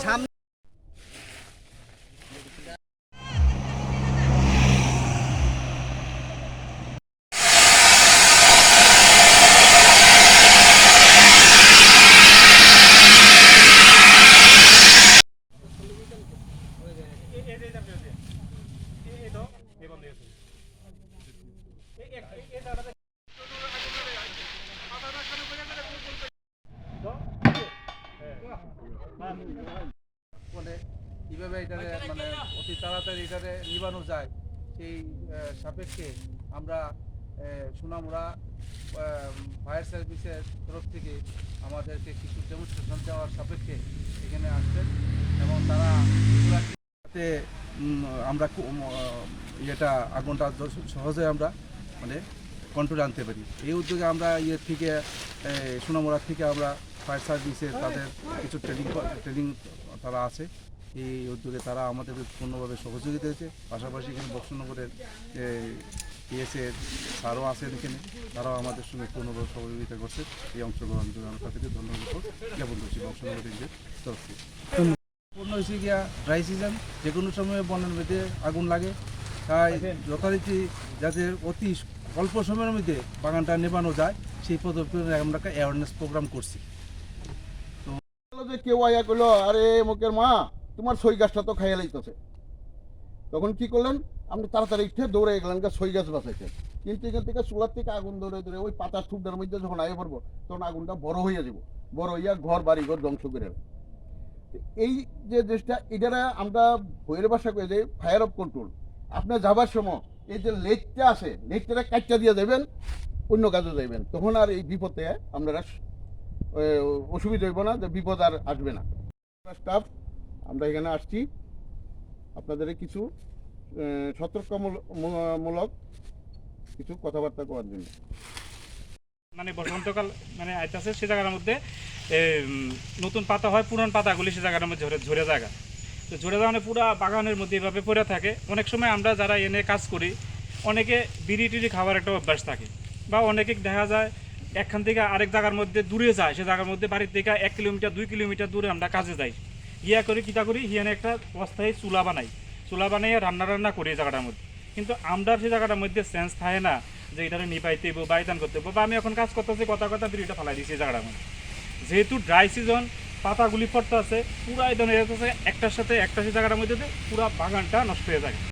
সামনে মানে কীভাবে এটারে মানে অতি তাড়াতাড়ি এটারে নিবানো যায় সেই সাপেক্ষে আমরা সোনামুড়া ফায়ার সার্ভিসের তরফ থেকে আমাদেরকে কিছু ডেমনস্ট্রেশন দেওয়ার সাপেক্ষে এখানে আসছেন এবং তারা যাতে আমরা এটা আগুনটা সহজে আমরা মানে কন্ট্রোলে আনতে পারি এই উদ্যোগে আমরা থেকে সোনামুড়া থেকে আমরা ফায়ার সার্ভিসে তাদের কিছু ট্রেনিং তারা আছে এই উদ্যোগে তারা আমাদের পূর্ণভাবে সহযোগিতা দিয়েছে পাশাপাশি এখানে বক্সনগরের পিএসের স্যারও আছেন এখানে তারাও আমাদের সঙ্গে পূর্ণভাবে সহযোগিতা করছে এই অংশগ্রহণ জন্য আমরা তাদেরকে ধন্যবাদ জ্ঞাপন করছি বক্সনগর রেঞ্জের তরফ থেকে। পূর্ণ হয়েছে গিয়া ড্রাই সিজন যে কোনো সময়ে বনের মধ্যে আগুন লাগে তাই যথারীতি যাতে অতি অল্প সময়ের মধ্যে বাগানটা নেবানো যায় সেই পদ্ধতি আমরা একটা অ্যাওয়ারনেস প্রোগ্রাম করছি। যে কেউ আয়া করলো আরে মুখের মা তোমার সই গাছটা তো খাইয়া লাইতেছে, তখন কি করলেন আপনি তাড়াতাড়ি উঠে দৌড়ে গেলেন সই গাছ বাঁচাইছেন, কিন্তু এখান থেকে চুলার থেকে আগুন ধরে ধরে ওই পাতার থুপটার মধ্যে যখন আগে পড়বো তখন আগুনটা বড় হইয়া যাব, বড় হইয়া ঘর বাড়ি ঘর ধ্বংস করে। এই যে দেশটা এটারা আমরা বইয়ের ভাষা করে যে ফায়ার অফ কন্ট্রোল, আপনার যাবার সময় এই যে লেটটা আছে লেটটা কাটটা দিয়ে দেবেন অন্য কাজে যাইবেন, তখন আর এই বিপদে আপনারা অসুবিধা হইব না, যে বিপদ আর আসবে না। স্টাফ আমরা এখানে আসছি আপনাদের কিছু সতর্কমূলক কিছু কথাবার্তা করার জন্য। মানে বসন্তকাল মানে আইতাছে সে জায়গার মধ্যে নতুন পাতা হয়, পুরান পাতাগুলি সে জায়গার মধ্যে ঝরে জায়গা তো ঝরে যাওয়া পুরো বাগানের মধ্যে এভাবে পড়ে থাকে। অনেক সময় আমরা যারা এনে কাজ করি অনেকে বিড়ি টিড়ি খাওয়ার একটা অভ্যাস থাকে, বা অনেকে দেখা যায় একখান থেকে আরেক জায়গার মধ্যে দূরে যায়, সে জায়গার মধ্যে বাড়ির থেকে 1 কিলোমিটার 2 কিলোমিটার দূরে আমরা কাজে যাই, গিয়া করি কিতা করি হিয়ানে একটা অস্থায়ী চুলা বানাই রান্না করি এই জায়গাটার মধ্যে। কিন্তু আমরা সেই জায়গাটার মধ্যে সেন্স থাকে না যে এটা নিপাইতে হইব বাইতান করতে হইব, বা আমি এখন কাজ করতেছি কথা বিড়িটা ফেলাই দিচ্ছি এই জায়গাটার মধ্যে। যেহেতু ড্রাই সিজন পাতাগুলি পড়তে আছে পুরা এই ধরনের একটার সাথে একটা সেই জায়গাটার মধ্যে পুরা বাগানটা নষ্ট হয়ে যায়।